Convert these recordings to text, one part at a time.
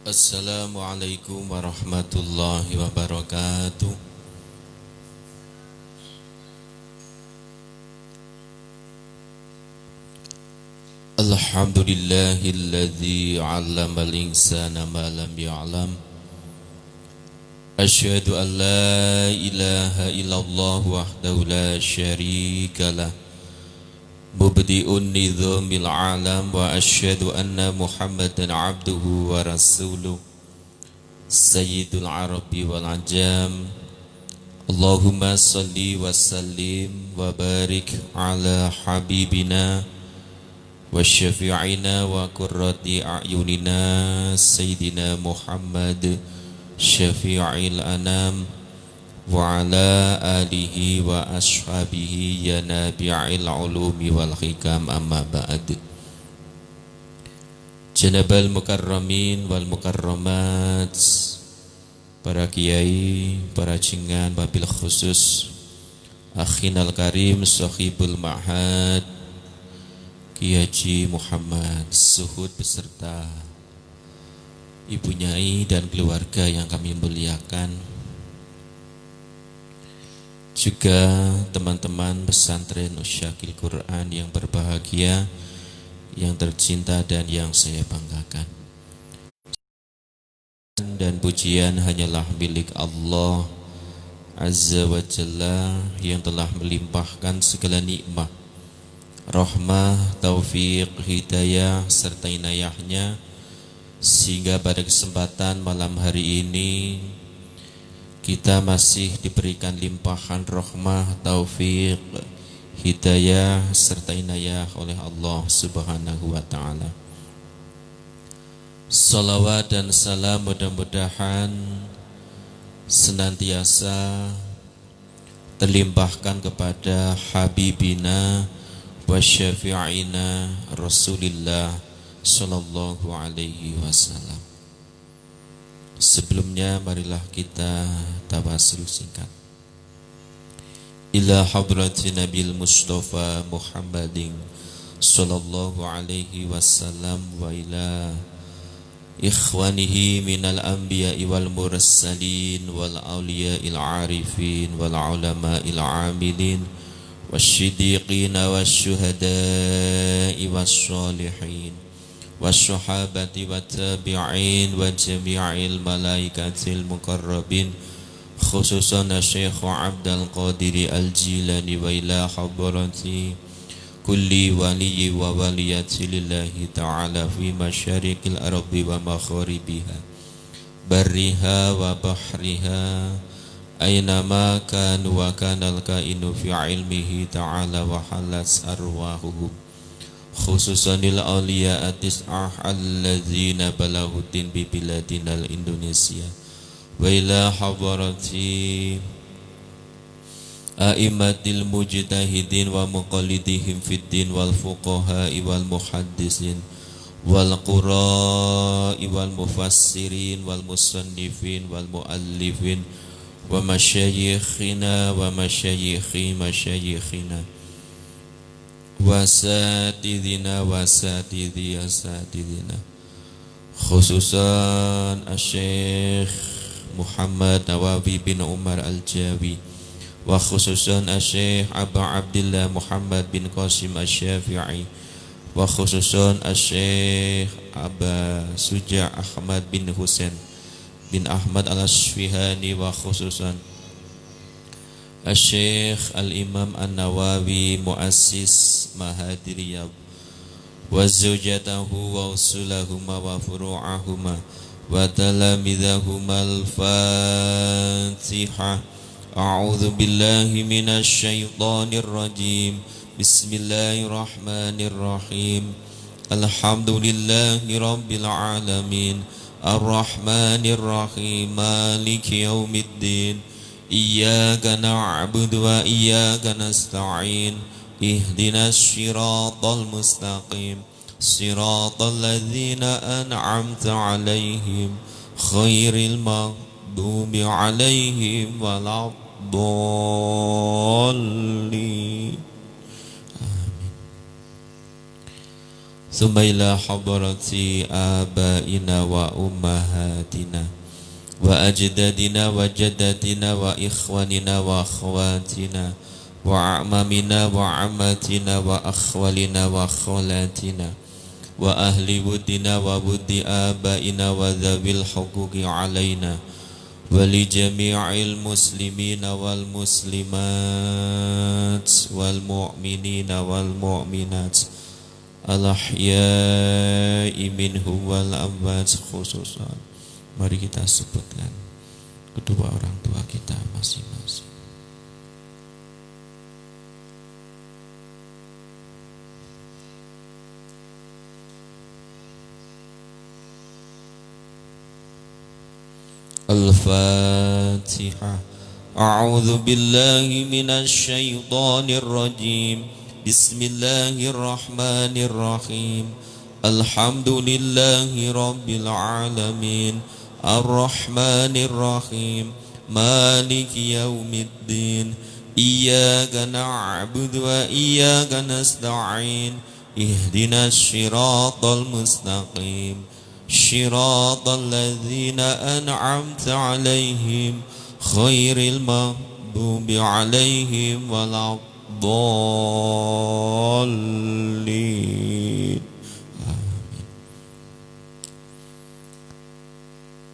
Assalamualaikum warahmatullahi wabarakatuh. Alhamdulillahilladzi 'allamal insana ma lam ya'lam. Asyhadu an la ilaha illallah wahdahu la syarika lah. Mubdi'un nizamil alam wa asyhadu anna Muhammadan 'abduhu wa rasuluh. Sayyidul Arabi wal Ajam. Allahumma salli wa sallim wa barik ala habibina wa syafi'ina wa qurrati a'yunina Sayyidina Muhammad syafi'il anam wa ala alihi wa ashabihi ya nabi'il ulumi wal hikam amma ba'd. Janabal mukarramin wal mukarramat, para kiai, para jingan, wabil khusus akhinal karim sahibul ma'had Kiai Haji Muhammad Suhud beserta Ibu Nyai dan keluarga yang kami muliakan, juga teman-teman pesantren Usyakil Quran yang berbahagia, yang tercinta dan yang saya banggakan. Dan pujian hanyalah milik Allah Azza wa Jalla yang telah melimpahkan segala nikmat, rahmah, taufik, hidayah serta inayahnya, sehingga pada kesempatan malam hari ini kita masih diberikan limpahan rahmah, taufik, hidayah serta inayah oleh Allah Subhanahu wa ta'ala. Salawat dan salam mudah-mudahan senantiasa terlimpahkan kepada Habibina wa syafi'ina Rasulillah sallallahu alaihi wasallam. Sebelumnya marilah kita tawasul singkat ila hadrati Nabil Mustafa Muhammadin sallallahu alaihi wasallam wa ila ikhwanihi minal anbiya'i wal mursalin wal awliya'il arifin wal ulama'il amilin wasyidiqina wasyuhada'i wassalihin wassahabati wattabi'in wa jami'il malaikatil muqarrabin, khususan Syekh Abdul Qadir Al-Jilani wa ila hadrati kulli waliyyi wa waliyati lillahi ta'ala fi masyariqil ardi wa magharibiha barriha wa bahriha aynama kanu wa kanal kainu fi ilmihi ta'ala wa halas arwahuhum, khususan lil awliya atis'ah alladzina balaghudin bi biladinal Indonesia wa ila hadrati a'immatil mujtahidin wa muqallidihim fid din wal fuqaha'i wal muhaddisin wal qura'i wal mufassirin wal musannifin wal muallifin wa masyayikhina wa masyayikhi masyayikhina wasatidina wasatidhi asatidina, khususan Syekh Muhammad Nawawi bin Umar Al-Jawi wa khususan Syekh Abu Abdullah Muhammad bin Qasim Asy-Syafi'i wa khususan Syekh Aba Suja Ahmad bin Husain bin Ahmad Al-Asfihani wa khususan Syekh Al-Imam An-Nawawi Muassis Mahadiriyah wa zawjatahu wa usulahuma wa furu'ahuma wa talamidahuma. Al-Fatihah. A'udzu billahi minasy syaithanir rajim. Bismillahirrahmanirrahim. Alhamdulillahi rabbil alamin. Ar-Rahmanir Rahim. Maliki yaumiddin. Iyyaka na'budu wa iyyaka nasta'in. Ihdinas siratal mustaqim. Siratal ladzina an'amta 'alaihim khairil maghdubi 'alaihim waladdallin. Amin. ثم إلى حضرة آبائنا وأمهاتنا وأجدادنا وجداتنا وإخواننا وأخواتنا وأعمامنا وعماتنا وأخوالنا وخالاتنا وأهل ودنا وود آبائنا وذوي الحقوق علينا ولجميع المسلمين والمسلمات والمؤمنين والمؤمنات الأحياء منهم والأموات khususan. Mari kita sebutkan kedua orang tua kita masing-masing. Al-Fatihah. A'udzu billahi minasy syaithanir rajim. Bismillahirrahmanirrahim. Alhamdulillahi rabbil alamin. Ar-Rahmanir Rahim. Maliki yaumiddin. Iyyaka na'budu wa iyyaka nasta'in. Ihdinas siratal mustaqim. Shiratal ladzina an'amta 'alaihim khairil maghdubi 'alaihim waladdallin.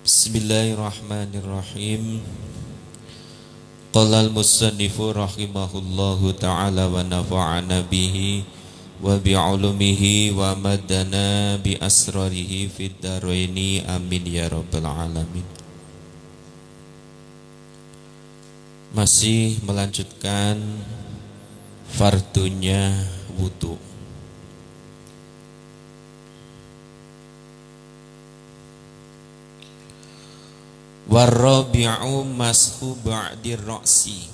Bismillahirrahmanirrahim. Qala al-musannifu rahimahullahu ta'ala wa nafa'ana bihi wa bi'ulumihi wa madana bi asrarihi fid daraini amin ya rabbal alamin. Masih melanjutkan fardunya wudu. Warabi'u mashu ba'dir ra'si.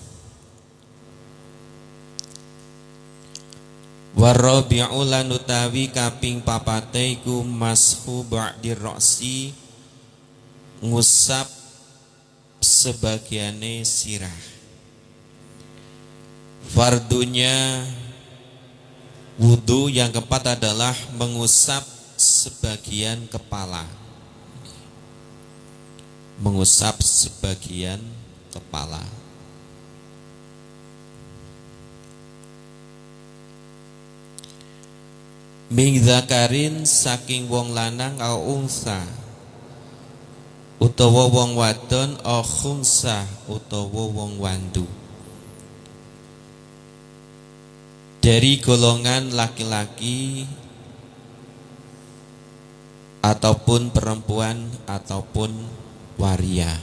Warabi'u lan utawi kaping papate iku mashu ba'dir ra'si, ngusap sebagiane sirah. Fardunya wudu yang keempat adalah mengusap sebagian kepala. Mengusap sebagian kepala. Min zakarin saking wong lanang au unsa, utawa wong wadon au khunsa utawa wong wandu, dari golongan laki-laki ataupun perempuan ataupun waria.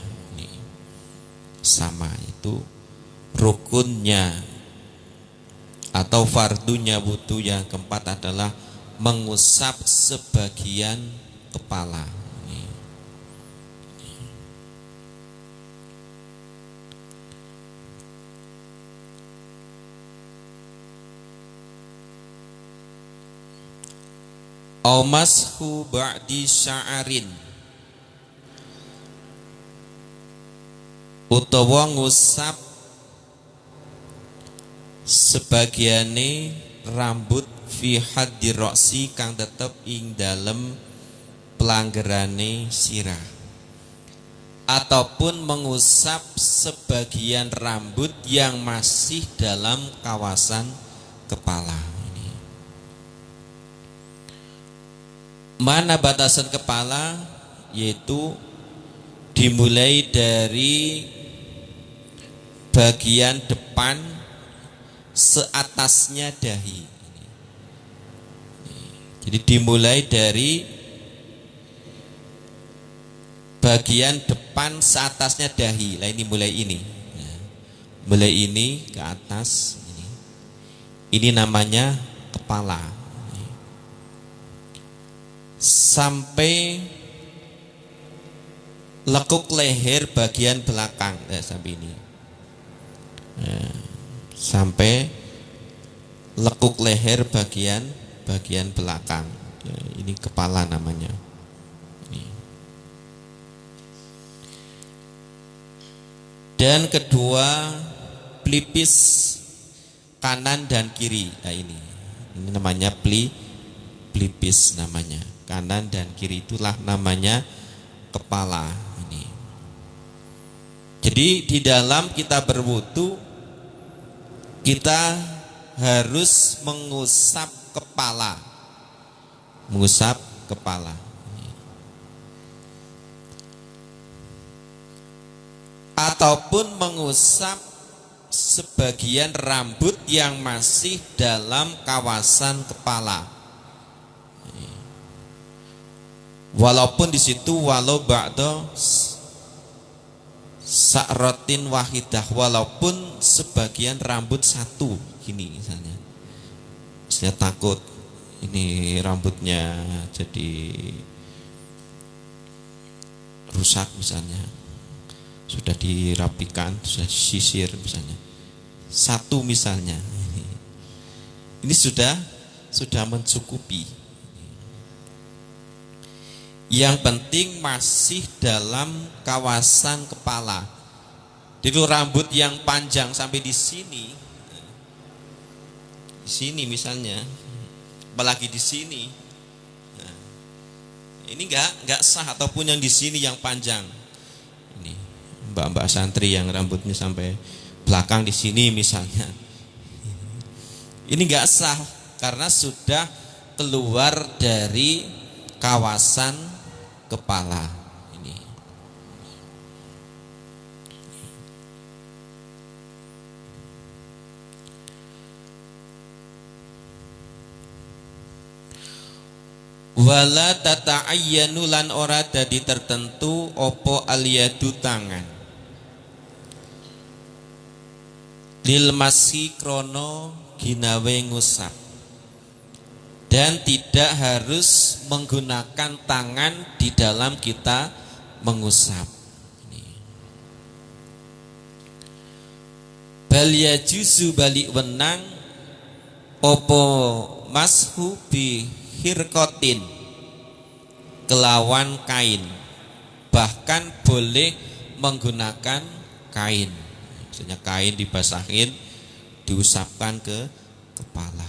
Sama itu rukunnya atau fardunya wudu yang keempat adalah mengusap sebagian kepala. Au mashu ba'di sya'arin, utawa ngusap sebagiane rambut fi haddi ra'si kang tetep ing dalem pelanggerane sirah, ataupun mengusap sebagian rambut yang masih dalam kawasan kepala. Mana batasan kepala? Yaitu dimulai dari bagian depan seatasnya dahi. Jadi dimulai dari bagian depan seatasnya dahi. Lah ini mulai ini. Mulai ini ke atas ini. Ini namanya kepala. Sampai lekuk leher bagian belakang, sampai ini. Sampai lekuk leher bagian belakang. Ini kepala namanya. Dan kedua pelipis kanan dan kiri. Nah ini namanya pelipis namanya. Kanan dan kiri itulah namanya kepala ini. Jadi di dalam kita berwudu kita harus mengusap kepala. Mengusap kepala. Ataupun mengusap sebagian rambut yang masih dalam kawasan kepala. Walaupun di situ walau ba'da sa'ratin wahidah, walaupun sebagian rambut satu gini misalnya. Saya takut ini rambutnya jadi rusak misalnya. Sudah dirapikan, sudah disisir misalnya. Satu misalnya. Ini sudah mencukupi. Yang penting masih dalam kawasan kepala. Jadi rambut yang panjang sampai di sini misalnya, apalagi di sini, nah, ini nggak sah. Ataupun yang di sini yang panjang, ini mbak-mbak santri yang rambutnya sampai belakang di sini misalnya, ini nggak sah karena sudah keluar dari kawasan kepala ini. Wala tata'ayyanu lan ora dadi tertentu opo aliyadu tangan lil maski krono ginawe ngusap, dan tidak harus menggunakan tangan di dalam kita mengusap. Bal yajuzu balik wenang opo mashu bi hirkotin kelawan kain, bahkan boleh menggunakan kain. Maksudnya kain dibasahin, diusapkan ke kepala.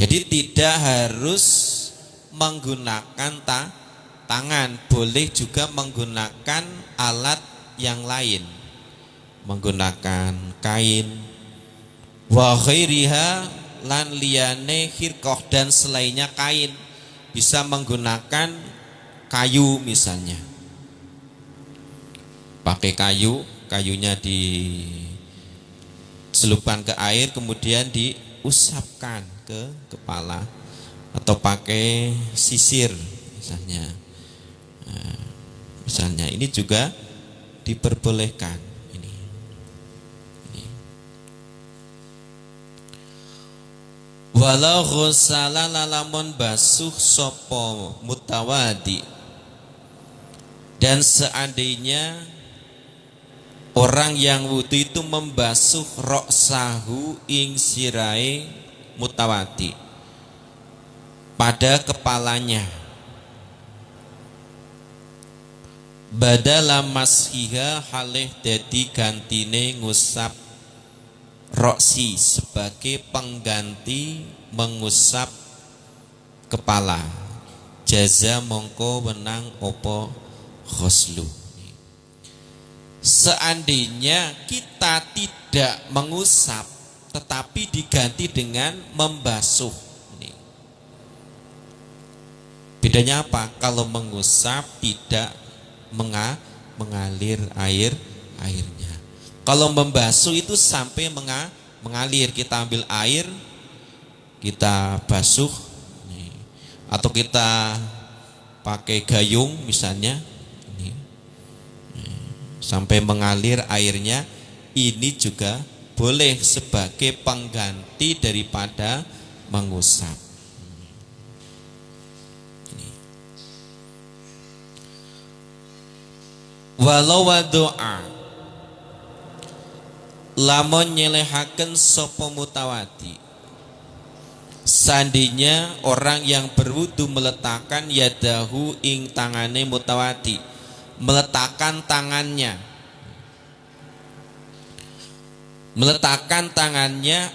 Jadi tidak harus menggunakan tangan, boleh juga menggunakan alat yang lain, menggunakan kain, wa ghairiha lan liyane khirqah, dan selainnya kain, bisa menggunakan kayu misalnya. Pakai kayunya diselupkan ke air kemudian diusapkan ke kepala, atau pakai sisir misalnya. Nah, misalnya ini juga diperbolehkan. Ini. Walau ghusala lamun basuh sopo mutawadi, dan seandainya orang yang wudu itu membasuh roksahu ing sirai mutawati, pada kepalanya, badala mashiha halih dadi gantine ngusap roksi, sebagai pengganti mengusap kepala, jaza mongko wenang opo ghuslu. Seandainya kita tidak mengusap tetapi diganti dengan membasuh, ini bedanya apa? Kalau mengusap tidak mengalir airnya. Kalau membasuh itu sampai mengalir. Kita ambil air, kita basuh, atau kita pakai gayung misalnya, sampai mengalir airnya, ini juga boleh sebagai pengganti daripada mengusap. Walau wadoa lamun nyelehaken sopo mutawati, seandainya orang yang berwudu meletakkan yadahu ing tangane mutawati, meletakkan tangannya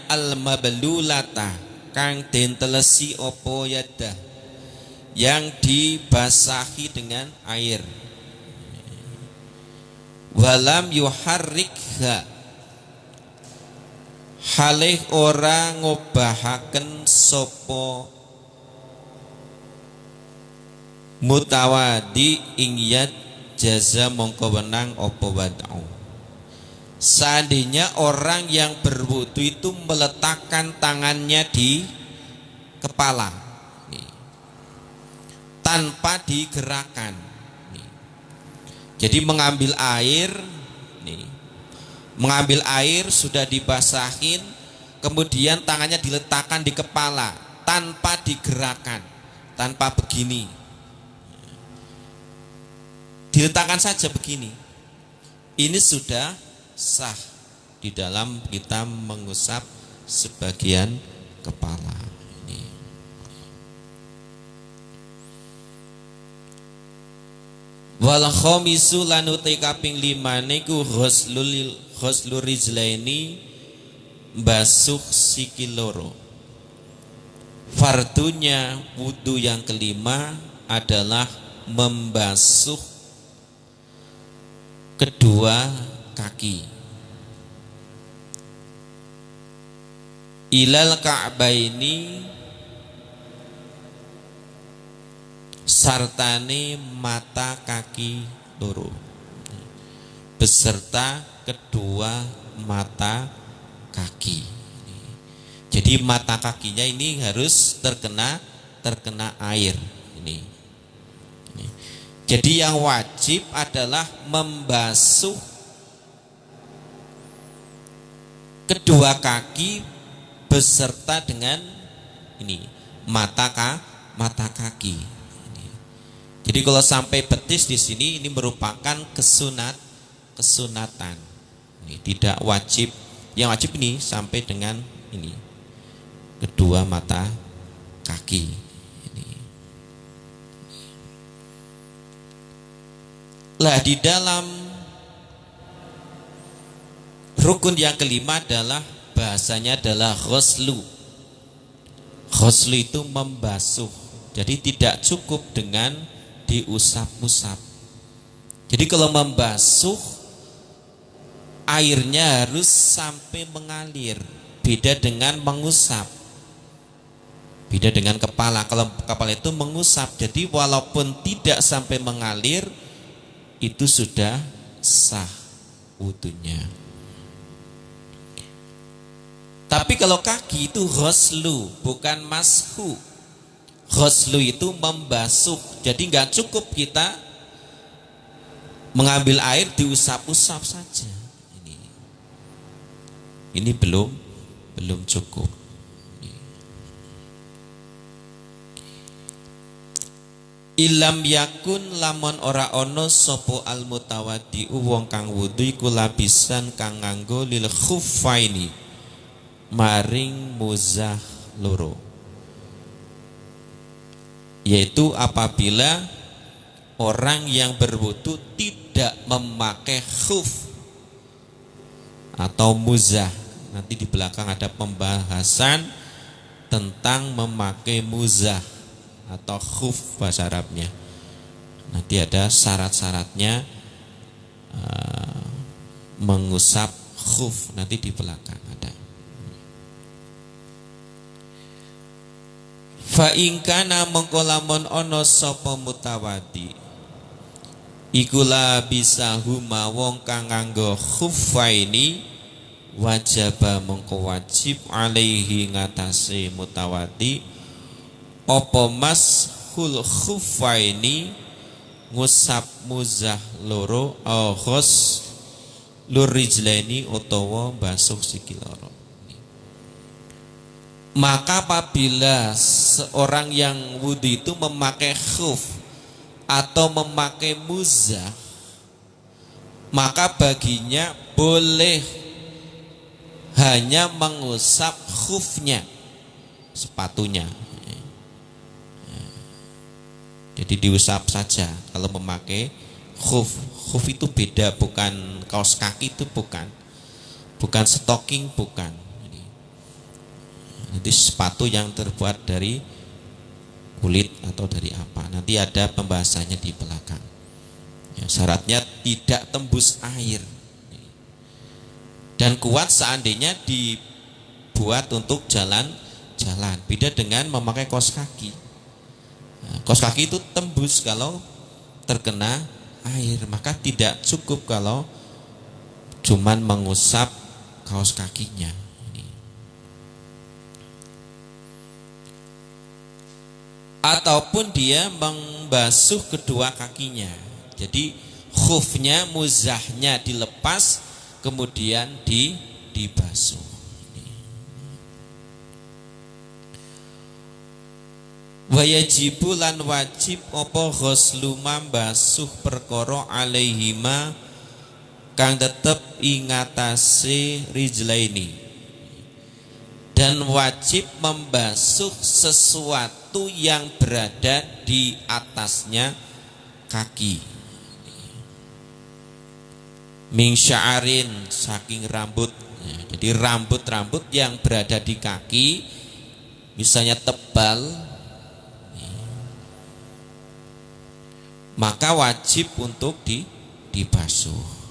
al-mablulata kang den telesi opo yadah, yang dibasahi dengan air. Walam yuharrikha, halih ora ngobahaken sopo mutawadi ing yad, jaza mongko wenang opo wad'u. Seandainya orang yang berwudu itu meletakkan tangannya di kepala nih, tanpa digerakkan nih. Jadi mengambil air nih, mengambil air sudah dibasahin, kemudian tangannya diletakkan di kepala tanpa digerakkan, tanpa begini, diletakkan saja begini, ini sudah sah di dalam kita mengusap sebagian kepala ini. Wal khamisu lan uti kaping 5 niku ghuslul rijlaini, basuh sikil loro. Fardunya wudu yang kelima adalah membasuh kedua kaki. Ilal ka'baini, sartane mata kaki loro, beserta kedua mata kaki. Jadi mata kakinya ini harus terkena air ini. Jadi yang wajib adalah membasuh kedua kaki beserta dengan ini mata kaki. Jadi kalau sampai betis di sini ini merupakan kesunatan. Ini tidak wajib. Yang wajib ini sampai dengan ini kedua mata kaki. Ini. Lah di dalam rukun yang kelima adalah bahasanya adalah ghuslu. Ghuslu itu membasuh. Jadi tidak cukup dengan diusap-usap. Jadi kalau membasuh, airnya harus sampai mengalir. Beda dengan mengusap. Beda dengan kepala. Kalau kepala itu mengusap. Jadi walaupun tidak sampai mengalir, itu sudah sah wudunya. Tapi kalau kaki itu ghuslu, bukan mashu. Ghuslu itu membasuh. Jadi nggak cukup kita mengambil air diusap-usap saja. Ini belum cukup. Ilam yakun lamun ora ono sopo al mutawadi wong kang wudu iku labisan kang nganggo lil khuffaini maring muzah loro, yaitu apabila orang yang berwudu tidak memakai khuf atau muzah. Nanti di belakang ada pembahasan tentang memakai muzah atau khuf bahasa Arabnya. Nanti ada syarat-syaratnya mengusap khuf, nanti di belakang ada. Fa in kana mengko lamun ana sapa mutawadi iku bisa huma wong kang nganggo khuffaini, wajaba mengko wajib alaihi ngatasi mutawadi apa mashul khuffaini, ngusap muzah loro aghos lurijlaini utawa basuh sikil loro. Maka apabila seorang yang wudu itu memakai khuf atau memakai muzah, maka baginya boleh hanya mengusap khufnya, sepatunya. Jadi diusap saja kalau memakai khuf. Khuf itu beda, bukan kaos kaki, itu bukan stocking, bukan. Nanti sepatu yang terbuat dari kulit atau dari apa, nanti ada pembahasannya di belakang. Ya, syaratnya tidak tembus air dan kuat seandainya dibuat untuk jalan-jalan. Beda dengan memakai kaos kaki. Nah, kaos kaki itu tembus kalau terkena air, maka tidak cukup kalau cuman mengusap kaos kakinya. Ataupun dia membasuh kedua kakinya. Jadi khufnya, muzahnya dilepas kemudian dibasuh. Wayajibu lan wajib apa ghuslu mambasuh perkara alaihima kang tetep ingatase rijlaini, dan wajib membasuh sesuatu yang berada di atasnya kaki. Min sya'arin, saking rambut. Ya, jadi rambut-rambut yang berada di kaki misalnya tebal, maka wajib untuk dibasuh.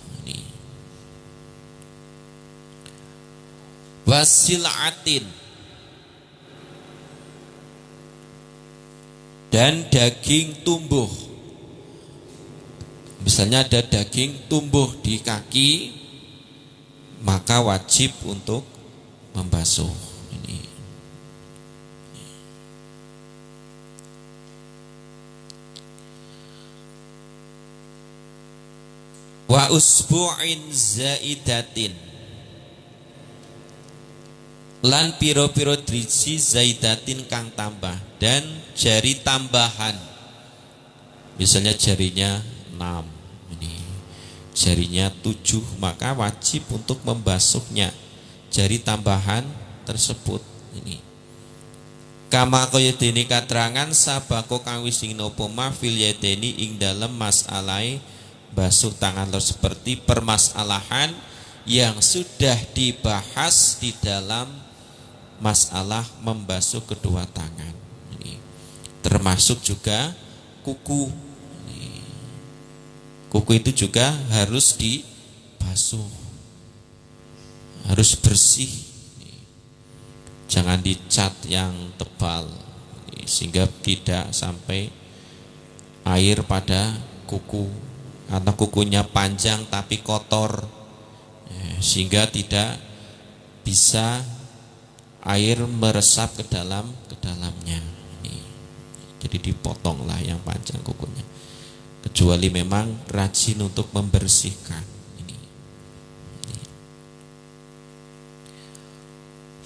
Wasil'atin, dan daging tumbuh. Misalnya ada daging tumbuh di kaki, maka wajib untuk membasuh. Ini. Wa usbu'in zaidatin, lan piro-piro driji zaidatin kang tambah, dan jari tambahan. Misalnya jarinya 6, ini jarinya 7, maka wajib untuk membasuhnya jari tambahan tersebut. Ini kama kaya dene katerangan sabako kang wis nopo ma fil yadeni ing dalem masalahe basuh tangan lor, seperti permasalahan yang sudah dibahas di dalam masalah membasuh kedua tangan. Ini termasuk juga kuku. Kuku itu juga harus dibasuh, harus bersih. Jangan dicat yang tebal sehingga tidak sampai air pada kuku, atau kukunya panjang tapi kotor sehingga tidak bisa air meresap ke dalamnya. Jadi dipotonglah yang panjang kukunya, kecuali memang rajin untuk membersihkan.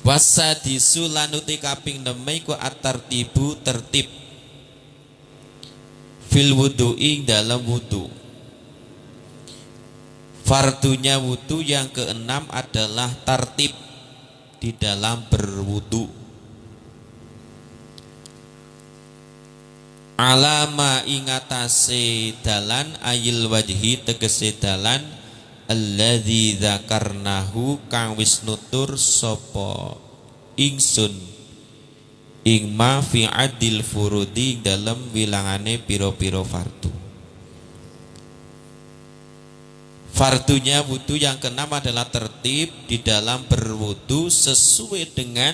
Wasadisu lanuti kaping 6 iku at-tartibu, tertib, fil wudu'i, dalam wudu. Fardunya wudu yang keenam adalah tartib di dalam berwudu. Alama ingatase dalan ayil wajhi, tegese dalan alladzi dzakarnahu kang wis nutur sapa ingsun ing ma fi adil furudi, dalam wilangane piro-piro fardu. Fardunya wudu yang keenam adalah tertib di dalam berwudu sesuai dengan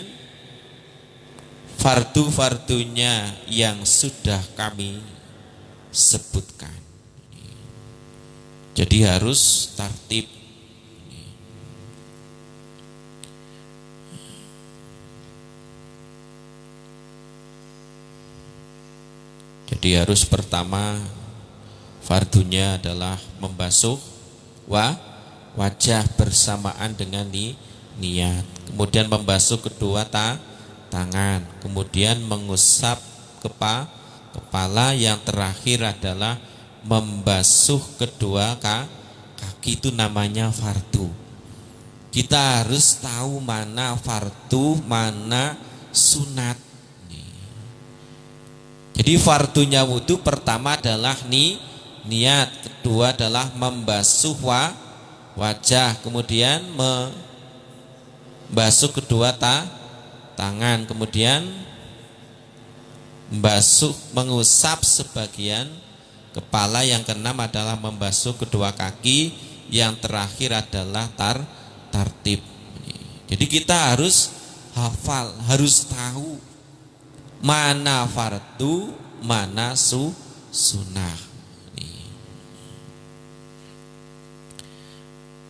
fardu-fardunya yang sudah kami sebutkan. Jadi harus tertib. Jadi harus pertama fardunya adalah membasuh wajah bersamaan dengan niat, kemudian membasuh kedua tangan, kemudian mengusap kepala, yang terakhir adalah membasuh kedua kaki. Itu namanya fardu. Kita harus tahu mana fardu, mana sunat. Jadi fardunya wudu pertama adalah niat, kedua adalah membasuh wajah, kemudian membasuh kedua tangan, kemudian membasuh, mengusap sebagian kepala, yang keenam adalah membasuh kedua kaki, yang terakhir adalah tartib. Jadi kita harus hafal, harus tahu mana fardu, mana sunnah.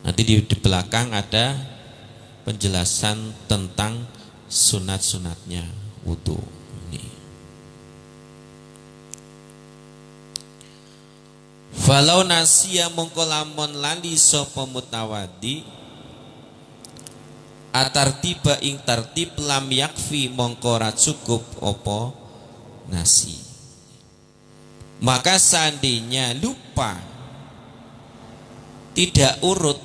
Nanti di belakang ada penjelasan tentang sunat-sunatnya wudu. Falau nasiya mongko lamun lali sapa mutawadi atartiba ing tartib lam yakfi mongko ora cukup apa nasi. Maka seandainya lupa tidak urut,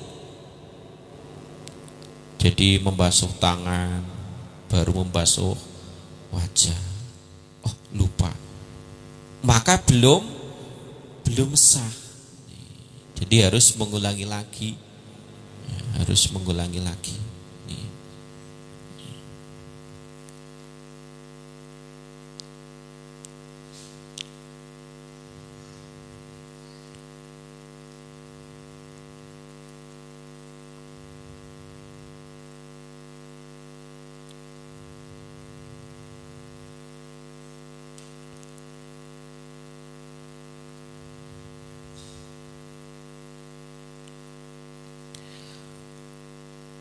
jadi membasuh tangan baru membasuh wajah, oh lupa, maka belum sah. Jadi harus mengulangi lagi, harus mengulangi lagi.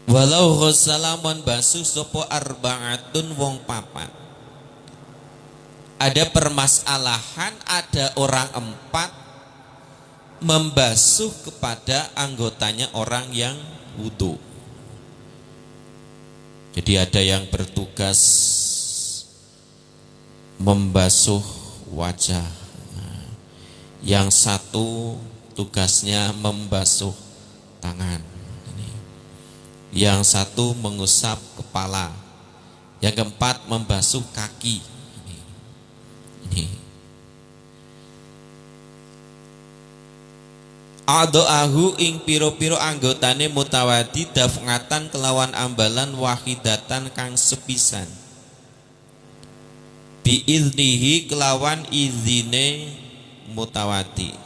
Walau ghusalamun basuh sopo arba'atun wong papat. Ada permasalahan, ada orang 4 membasuh kepada anggotanya orang yang wudu. Jadi ada yang bertugas membasuh wajah, yang satu tugasnya membasuh tangan, yang satu mengusap kepala, yang keempat membasuh kaki. Ini. Ado'ahu ing piro-piro anggotane mutawadi dafngatan kelawan ambalan wahidatan kang sepisan. Biiznihi kelawan izine mutawadi.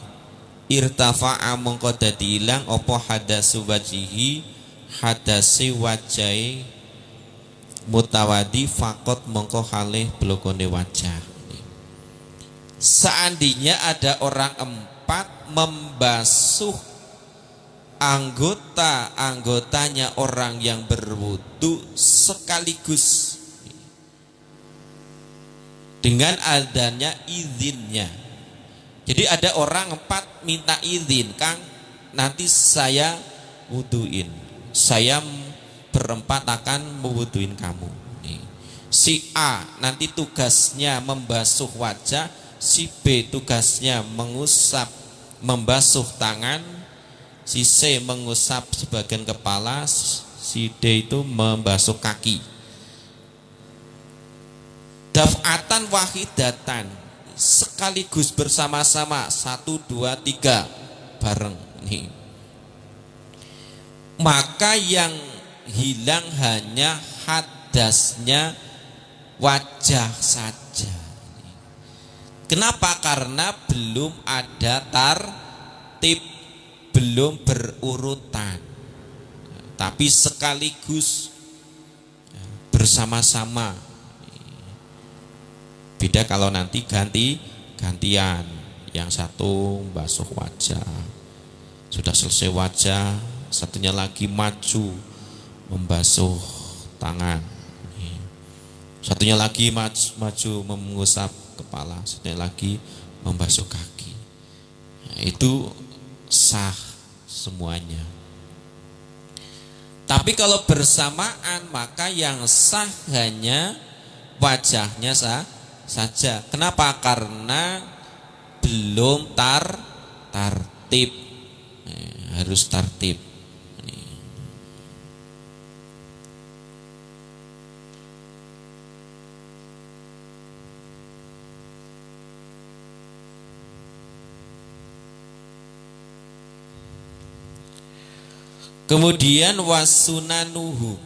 Irtafa'a mongko dadi ilang opo hadasu wajihi, hadasi wajai mutawadi fakot mongko halih blokone wajah. Seandainya ada orang 4 membasuh anggotanya orang yang berwudu sekaligus dengan adanya izinnya. Jadi ada orang 4 minta izin, Kang, nanti saya wuduin, saya berempat akan mewuduin kamu. Si A nanti tugasnya membasuh wajah, si B tugasnya membasuh tangan, si C mengusap sebagian kepala, si D itu membasuh kaki. Daf'atan wahidatan, sekaligus bersama-sama, 1, 2, 3 bareng nih. Maka yang hilang hanya hadasnya wajah saja. Kenapa? Karena belum ada tartib, belum berurutan, tapi sekaligus bersama-sama. Beda kalau nanti gantian, yang satu basuh wajah, sudah selesai wajah, satunya lagi maju membasuh tangan, satunya lagi maju mengusap kepala, satunya lagi membasuh kaki. Nah, itu sah semuanya. Tapi kalau bersamaan, maka yang sah hanya wajahnya saja. Kenapa? Karena belum tartib. Harus tartib. Kemudian wasunanuhu,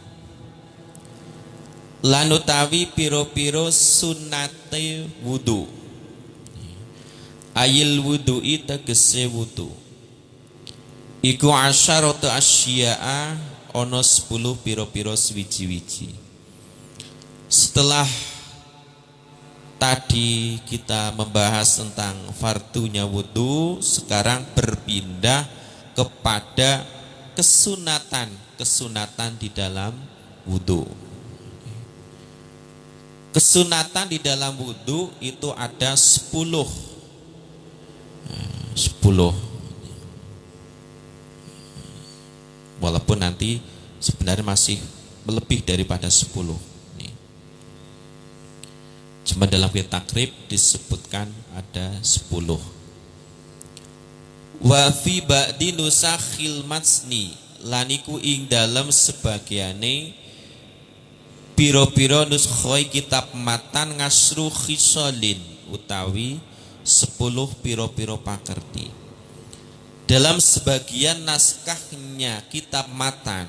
lan utawi piro-piro sunate wudu. Ayil wudu'i tegese wudu iku asyaratu asya'a ono 10 piro-piro swiji-wiji. Setelah tadi kita membahas tentang fardunya wudu, sekarang berpindah kepada kesunatan di dalam wudu. Kesunatan di dalam wudu itu ada 10. Walaupun nanti sebenarnya masih lebih daripada 10. Cuma dalam kitab takrib disebutkan ada 10. Wa fi ba'di nusakhil matsni laniku ing dalam sebagiane piro-piro nuskhoi kitab matan ngasru khisolin utawi 10 piro-piro pakerti. Dalam sebagian naskahnya kitab matan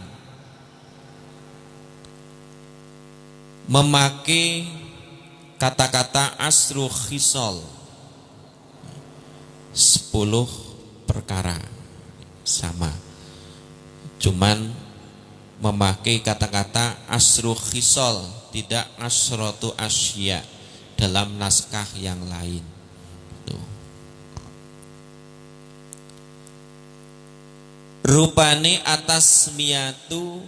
memakai kata-kata asru khisol, 10 perkara sama, cuman memakai kata-kata asru khisol, tidak asrotu asya dalam naskah yang lain. Rupane atas miyatu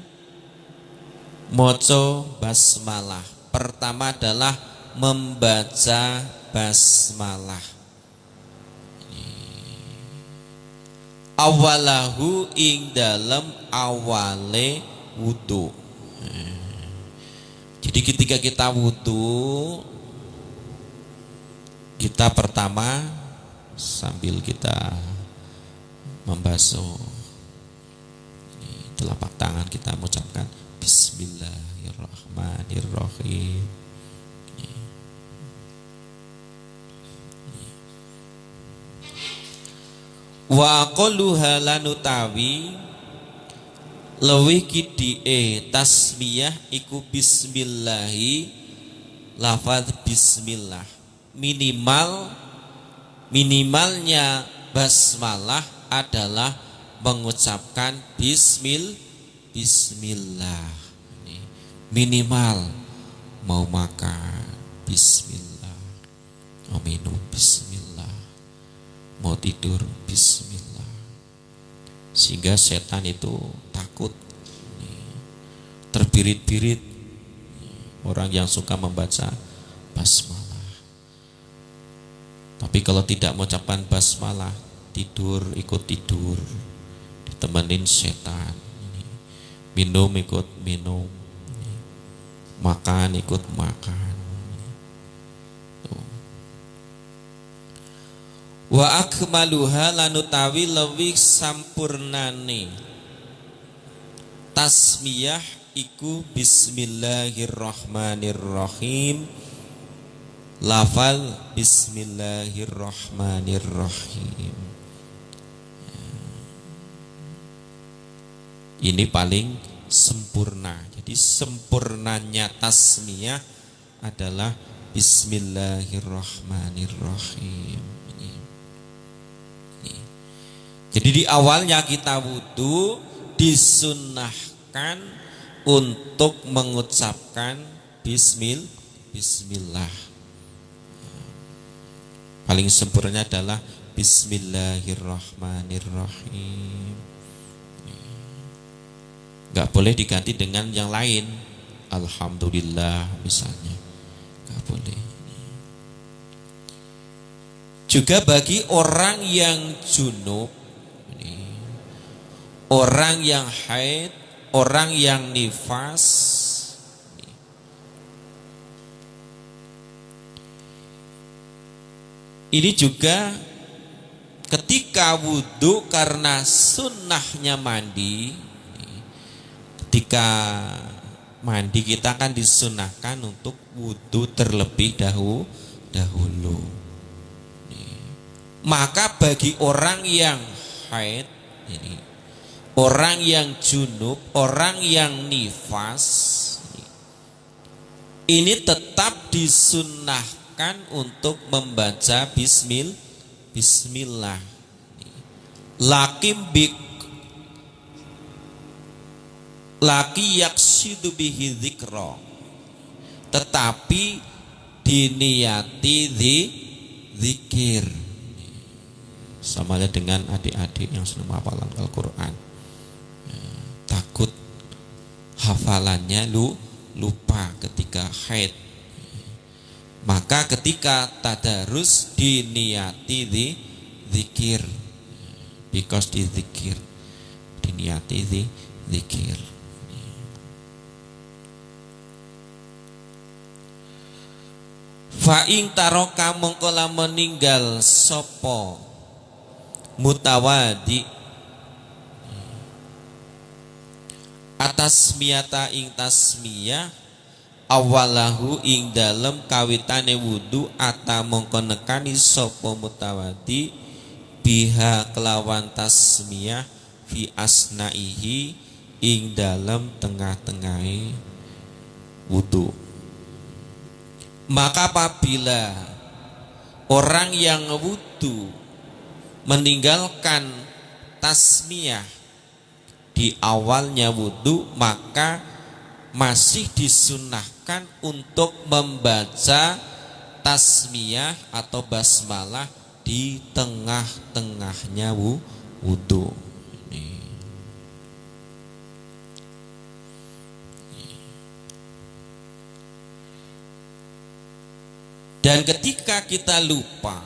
moco basmalah. Pertama adalah membaca basmalah. Awalahu ing dalam awale wudu. Jadi ketika kita wudu, kita pertama sambil kita membasuh telapak tangan kita mengucapkan Bismillahirrahmanirrahim. Wa qaluha lanutawi lewih kidike tasmiyah iku bismillahi, lafaz bismillah. Minimalnya basmalah adalah mengucapkan bismillah. Minimal mau makan bismillah, mau minum bismillah, mau tidur bismillah. Sehingga setan itu takut, terbirit-birit orang yang suka membaca basmalah. Tapi kalau tidak mengucapkan basmalah, tidur ikut tidur, temenin setan. Minum ikut minum, makan ikut makan. Wa akmaluha lanutawi lewih sampurnane tasmiyah iku bismillahirrahmanirrahim, lafal bismillahirrahmanirrahim. Ini paling sempurna. Jadi sempurnanya tasmiyah adalah bismillahirrahmanirrahim. Jadi di awalnya kita wudu disunnahkan untuk mengucapkan bismillah. Paling sempurna adalah bismillahirrahmanirrahim. Gak boleh diganti dengan yang lain, alhamdulillah misalnya, gak boleh. Juga bagi orang yang junub, orang yang haid, orang yang nifas, ini juga ketika wudhu karena sunnahnya mandi. Ketika mandi kita kan disunahkan untuk wudhu terlebih dahulu. Maka bagi orang yang haid, orang yang junub, orang yang nifas, ini tetap disunnahkan untuk membaca bismillah. Lakim bik laki yaksidu bihi dzikra, tetapi diniati zikir. Sama dengan adik-adik yang sedang menghafalkan Al-Quran, takut hafalannya lupa ketika haid, maka ketika tadarus diniati zikir, because dizikir, diniati zikir. Fa'ing taroka mongkola meninggal sopo mutawadi atas miyata ing tasmiyah awalahu ing dalem kawitane wudu ata mongko nekani sopo mutawadi biha kelawan tasmiyah fi asnaihi ing dalem tengah-tengahe wudu. Maka apabila orang yang wudu meninggalkan tasmiyah di awalnya wudu, maka masih disunahkan untuk membaca tasmiyah atau basmalah di tengah-tengahnya wudu. Dan ketika kita lupa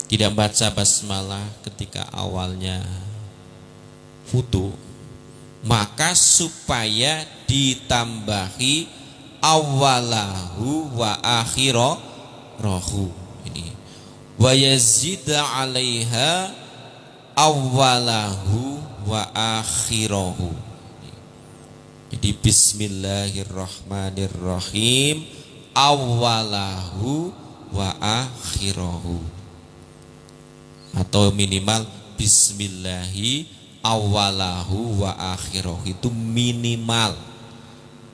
tidak baca basmalah ketika awalnya wudu, maka supaya ditambahi awalahu wa akhirahu, ini wa yazida 'alaiha awalahu wa akhirahu. Jadi bismillahirrahmanirrahim awalahu wa akhirahu, atau minimal bismillahi awalahu wa akhirahu, itu minimal.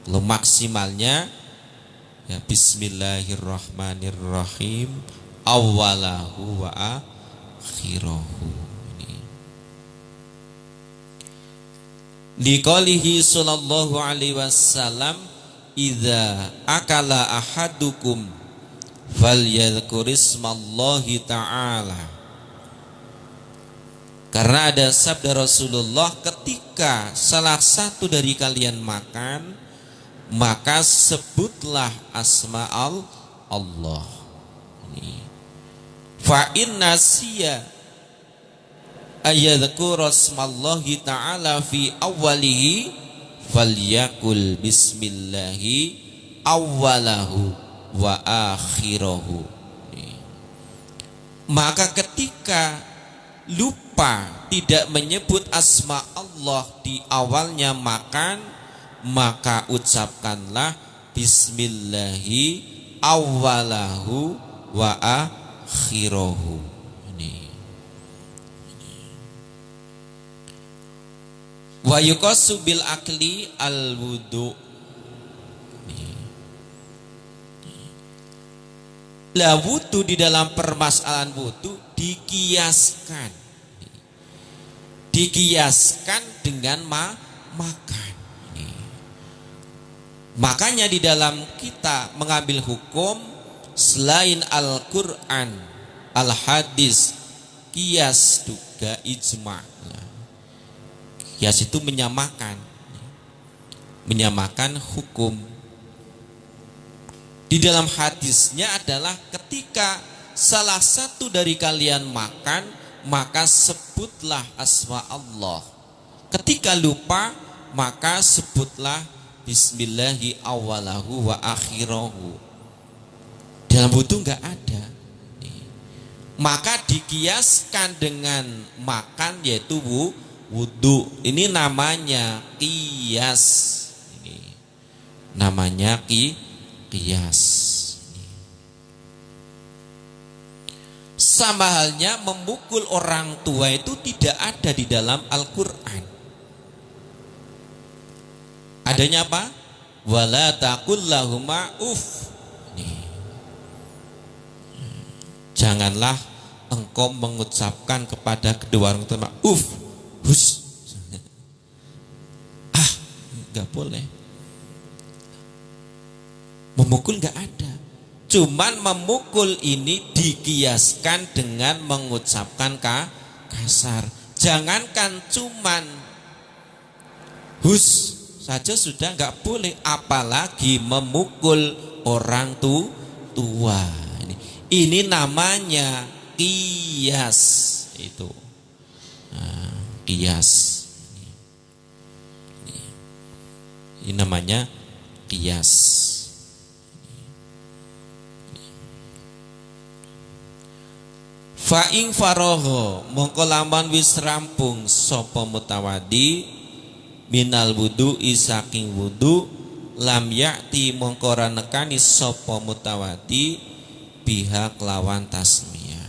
Kalau maksimalnya ya bismillahirrahmanirrahim awalahu wa akhirahu. Liqaulihi sallallahu alaihi wasallam idza akala ahadukum falyadhkurismallahi ta'ala. Karena ada sabda Rasulullah, ketika salah satu dari kalian makan, maka sebutlah asma Allah. Fa inna siya ayadhkurasmallahi ta'ala fi awwalihi falyakul bismillahi awwalahu wa akhirahu. Maka ketika lupa tidak menyebut asma Allah di awalnya makan, maka ucapkanlah bismillahi awwalahu wa akhirahu. Wa yuqassu bil akli al wudu. Lah wudu di dalam permasalahan wudu dikiaskan dengan makan. Makanya di dalam kita mengambil hukum selain Al-Quran, Al-Hadis, kias juga ijma'. Kias itu menyamakan hukum. Di dalam hadisnya adalah ketika salah satu dari kalian makan, maka sebutlah asma Allah. Ketika lupa, maka sebutlah bismillahi awalahu wa akhirahu. Dalam wudu enggak ada. Maka dikiaskan dengan makan, yaitu wudu. Ini namanya qiyas. Ini namanya qiyas. Sama halnya memukul orang tua itu tidak ada di dalam Al-Quran. Adanya apa? wala taqul lahuma uff. Janganlah engkau mengucapkan kepada kedua orang tua uff, hus. Enggak boleh. Memukul enggak ada. Cuman memukul ini dikiaskan dengan mengucapkan kasar. Jangankan cuman hus saja sudah enggak boleh, apalagi memukul orang tua. Ini namanya kias itu. Nah, kias. Ini namanya kias. Fa'ing faroho mongko lamun wis rampung sapa mutawadi minal wudu isaking wudu lam ya'ti mongko ora nekani sapa mutawadi pihak lawan tasmiyah.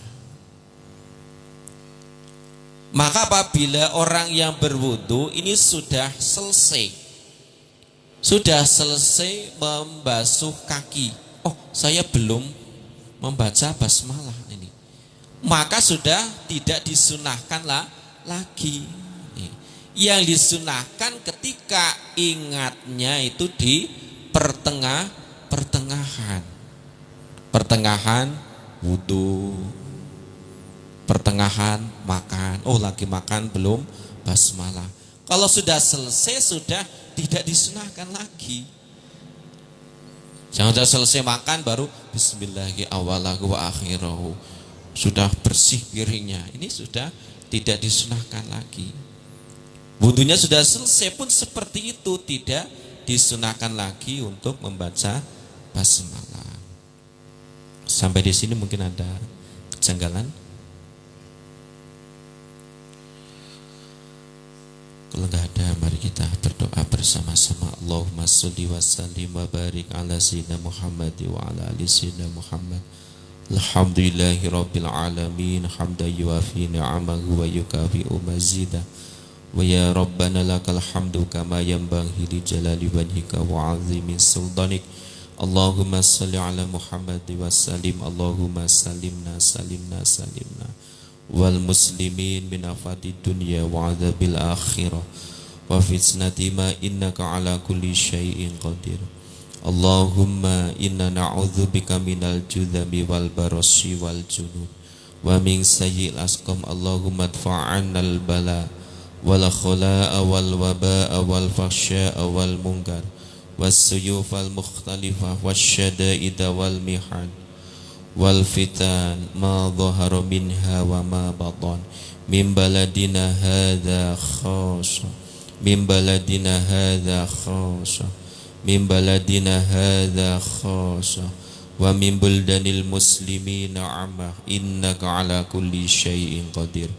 Maka apabila orang yang berwudu ini sudah selesai membasuh kaki, oh saya belum membaca basmalah ini, maka sudah tidak disunahkan lagi. Yang disunahkan ketika ingatnya itu di pertengahan wudu, pertengahan makan, oh lagi makan belum basmalah. Kalau sudah selesai sudah tidak disunahkan lagi. Jangan sudah selesai makan baru bismillahirrahmanirrahim awalahu wa akhirahu, sudah bersih piringnya, ini sudah tidak disunahkan lagi. Wudunya sudah selesai pun seperti itu, tidak disunahkan lagi untuk membaca basmalah. Sampai di sini mungkin ada kejanggalan. Kalau nggak ada, mari kita berdoa bersama-sama. Allahumma sholli wa sallim wa barik ala sayyidina Muhammad wa ala ali sayyidina Muhammad. Alhamdulillahi rabbil alamin, hamdan yuwafi ni'amahu wa yukafi'u mazidah. Wa ya rabbana lakal hamdu kama yanbaghi li jalali wajhika wa 'azimi sultanik. Allahumma sholli ala Muhammad wa sallim. Allahumma salimna wal muslimin min afati dunya wa adzabil akhirah wa fitnati ma innaka ala kulli syai'in qadir. Allahumma inna na'udzubika minal judami wal barasi wal junub wa min sayyi'il asqam. Allahumma adfa'annal bala wal khula'a wal waba'a wal fahsya'a wal munkar was suyufal mukhtalifah wasyada'ida wal mihan wal fitan ma dhahara minha wa ma batan min baladina hadza khassa min baladina hadza khassa min baladina hadza khassa wa min buldanil muslimina amma innaka ala kulli syai'in qadir.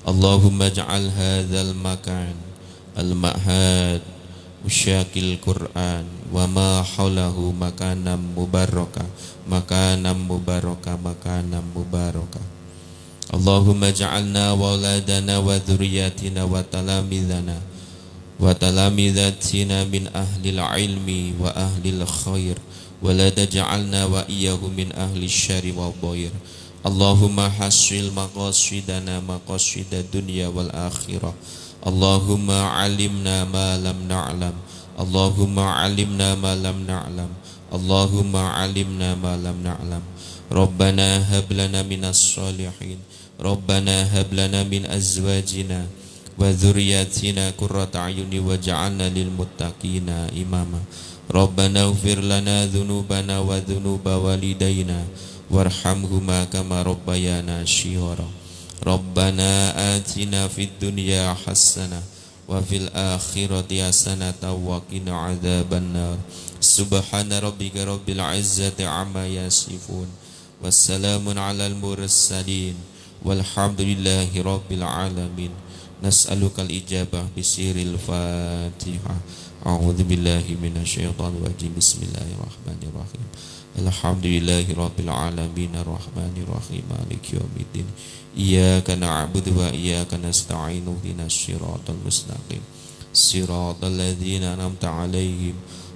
Allahumma ij'al hadzal makan al-ma'had usyakil Qur'an wa ma haulahu makanan mubaraka. Allahumma ja'alna wa auladana wa dhurriyyatina wa talamidhatina min ahlil ilmi wa ahlil khair wa la taj'alna wa iyyahum min ahli syarri wa dhair. Allahumma hasil maqasidana maqasidad dunya wal akhirah. Allahumma alimna ma lam na'lam. Allahumma alimna ma lam na'lam. Allahumma alimna ma lam na'lam. Rabbana hab lana minas shalihin. Rabbana hab lana min azwajina wa dhurriyyatina qurrata a'yuni waj'alna lil muttaqina imama. Rabbana ighfir lana dhunubana wa dhunuba walidayna warhamhuma kama rabbayana shighara. Rabbana atina fid dunya hasanah wa fil akhirati hasanah wa qina adzabannar. Subhana rabbika rabbil izzati amma yasifun wassalamun alal mursalin walhamdulillahi rabbil alamin. Nas'alukal ijabah bisiril Fatihah. A'udzu billahi minasyaitonir rajim. Bismillahirrahmanirrahim. Alhamdulillahi rabbil alamin arrahmanir rahim maliki yaumiddin. Iyyaka na'budu wa iyyaka nasta'in ihdinas siratal mustaqim siratal ladzina an'amta 'alaihim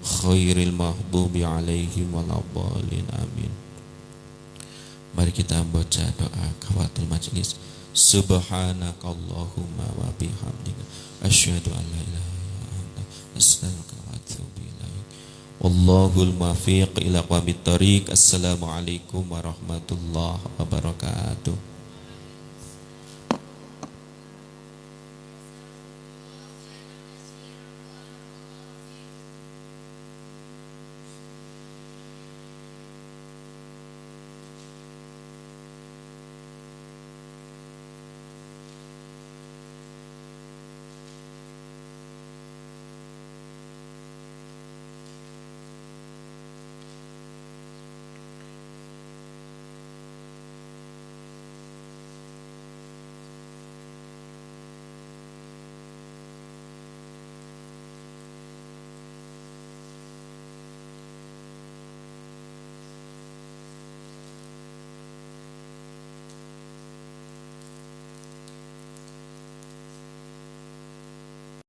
khairil mahbubi alaihim waladhdallin amin. Mari kita baca doa kafatul majlis. Subhanakallahumma wa bihamdika asyhadu an la ilaha illa anta astaghfiruka wa atubu ilaik. Wallahul muwaffiq ila aqwamit thoriq. Assalamualaikum warahmatullahi wabarakatuh.